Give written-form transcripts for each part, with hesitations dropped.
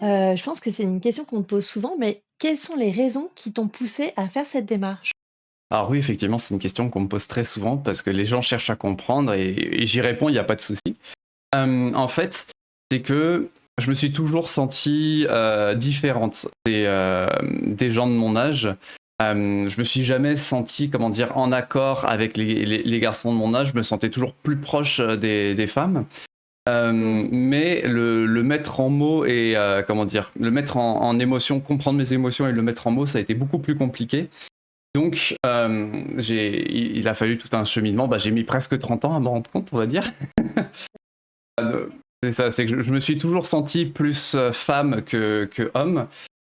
Je pense que c'est une question qu'on te pose souvent, mais quelles sont les raisons qui t'ont poussé à faire cette démarche? Alors oui, effectivement, c'est une question qu'on me pose très souvent parce que les gens cherchent à comprendre et j'y réponds, il n'y a pas de souci. En fait, c'est que je me suis toujours sentie différente des gens de mon âge. Je me suis jamais senti, comment dire, en accord avec les garçons de mon âge. Je me sentais toujours plus proche des femmes. Mmh. Mais le mettre en mots et comment dire, le mettre en émotion, comprendre mes émotions et le mettre en mots, ça a été beaucoup plus compliqué. Donc, il a fallu tout un cheminement. Bah, j'ai mis presque 30 ans à m'en rendre compte, on va dire. C'est ça, c'est que je me suis toujours senti plus femme que homme.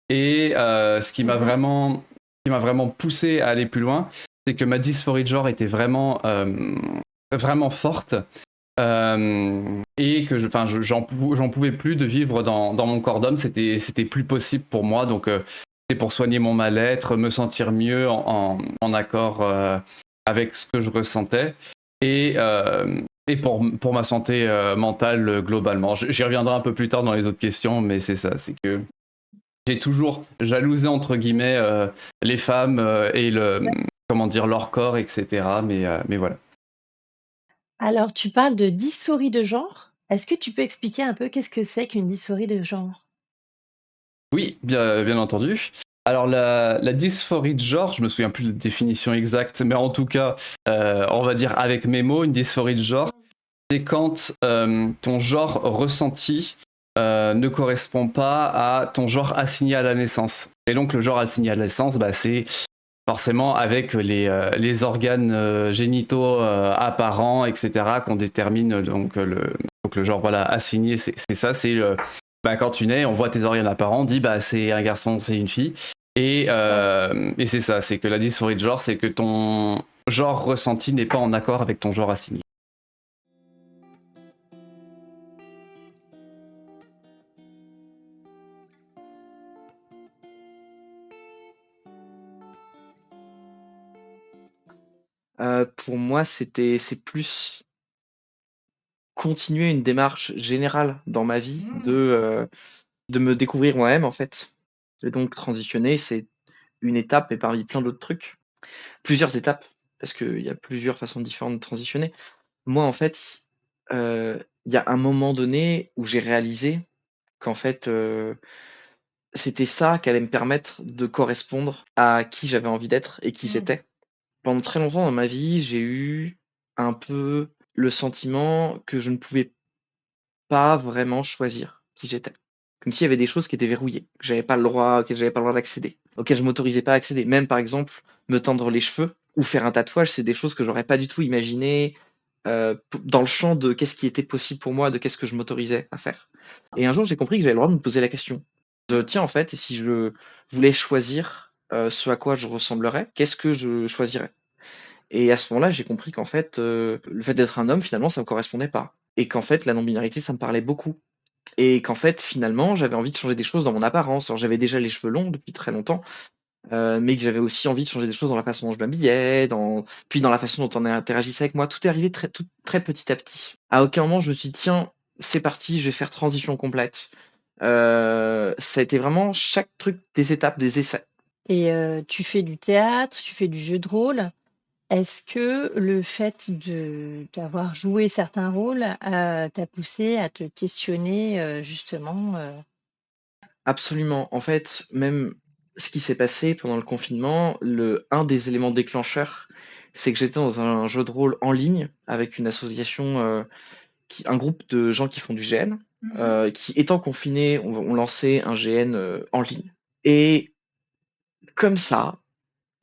Et Mmh. ce qui m'a vraiment poussé à aller plus loin, c'est que ma dysphorie de genre était vraiment forte. Et que j'en pouvais plus de vivre dans mon corps d'homme. C'était plus possible pour moi. Donc, c'était pour soigner mon mal-être, me sentir mieux en accord avec ce que je ressentais. Et, pour ma santé mentale globalement. J'y reviendrai un peu plus tard dans les autres questions, mais c'est ça, c'est que j'ai toujours jalousé entre guillemets les femmes et comment dire, leur corps, etc. Mais voilà. Alors, tu parles de dysphorie de genre. Est-ce que tu peux expliquer un peu qu'est-ce que c'est qu'une dysphorie de genre? Oui, bien entendu. Alors la dysphorie de genre, je me souviens plus de la définition exacte, mais en tout cas, on va dire avec mes mots, une dysphorie de genre, c'est quand ton genre ressenti ne correspond pas à ton genre assigné à la naissance. Et donc le genre assigné à la naissance, bah, c'est forcément avec les organes génitaux apparents, etc., qu'on détermine donc le genre voilà, assigné, c'est ça, c'est bah, quand tu nais, on voit tes organes apparents, on dit bah, c'est un garçon, c'est une fille. Et c'est ça, c'est que la dysphorie de genre, c'est que ton genre ressenti n'est pas en accord avec ton genre assigné. Pour moi, c'est plus continuer une démarche générale dans ma vie de me découvrir moi-même, en fait. Et donc transitionner, c'est une étape et parmi plein d'autres trucs. Plusieurs étapes, parce qu'il y a plusieurs façons différentes de transitionner. Moi, en fait, il y a un moment donné où j'ai réalisé qu'en fait, c'était ça qui allait me permettre de correspondre à qui j'avais envie d'être et qui Mmh. j'étais. Pendant très longtemps dans ma vie, j'ai eu un peu le sentiment que je ne pouvais pas vraiment choisir qui j'étais. Comme s'il y avait des choses qui étaient verrouillées, que j'avais pas le droit, auxquelles j'avais pas le droit d'accéder, auxquelles je m'autorisais pas à accéder. Même par exemple, me tendre les cheveux ou faire un tatouage, c'est des choses que j'aurais pas du tout imaginé dans le champ de qu'est-ce qui était possible pour moi, de qu'est-ce que je m'autorisais à faire. Et un jour, j'ai compris que j'avais le droit de me poser la question de tiens, en fait, et si je voulais choisir ce à quoi je ressemblerais, qu'est-ce que je choisirais? Et à ce moment-là, j'ai compris qu'en fait, le fait d'être un homme, finalement, ça me correspondait pas. Et qu'en fait, la non-binarité, ça me parlait beaucoup. Et qu'en fait, finalement, j'avais envie de changer des choses dans mon apparence. Alors, j'avais déjà les cheveux longs depuis très longtemps, mais que j'avais aussi envie de changer des choses dans la façon dont je m'habillais, puis dans la façon dont on interagissait avec moi. Tout est arrivé très petit à petit. À aucun moment, je me suis dit, tiens, c'est parti, je vais faire transition complète. Ça a été vraiment chaque truc, des étapes, des essais. Et tu fais du théâtre, tu fais du jeu de rôle. Est-ce que le fait d'avoir joué certains rôles, t'a poussé à te questionner, justement, Absolument. En fait, même ce qui s'est passé pendant le confinement, un des éléments déclencheurs, c'est que j'étais dans un jeu de rôle en ligne avec une association, un groupe de gens qui font du GN, qui, étant confinés, ont lancé un GN en ligne. Et comme ça,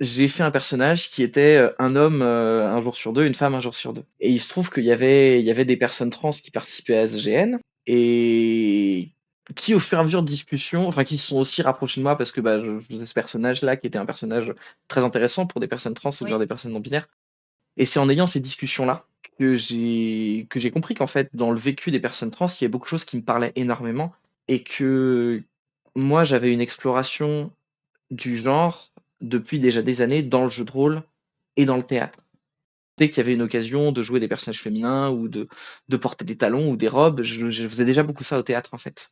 j'ai fait un personnage qui était un homme un jour sur deux, une femme un jour sur deux. Et il se trouve il y avait des personnes trans qui participaient à ce GN et qui, au fur et à mesure de discussion, enfin, qui se sont aussi rapprochés de moi parce que bah, je faisais ce personnage-là qui était un personnage très intéressant pour des personnes trans ou bien Oui. des personnes non binaires. Et c'est en ayant ces discussions-là que j'ai compris qu'en fait, dans le vécu des personnes trans, il y a beaucoup de choses qui me parlaient énormément et que moi, j'avais une exploration du genre depuis déjà des années dans le jeu de rôle et dans le théâtre. Dès qu'il y avait une occasion de jouer des personnages féminins ou de porter des talons ou des robes, je faisais déjà beaucoup ça au théâtre en fait.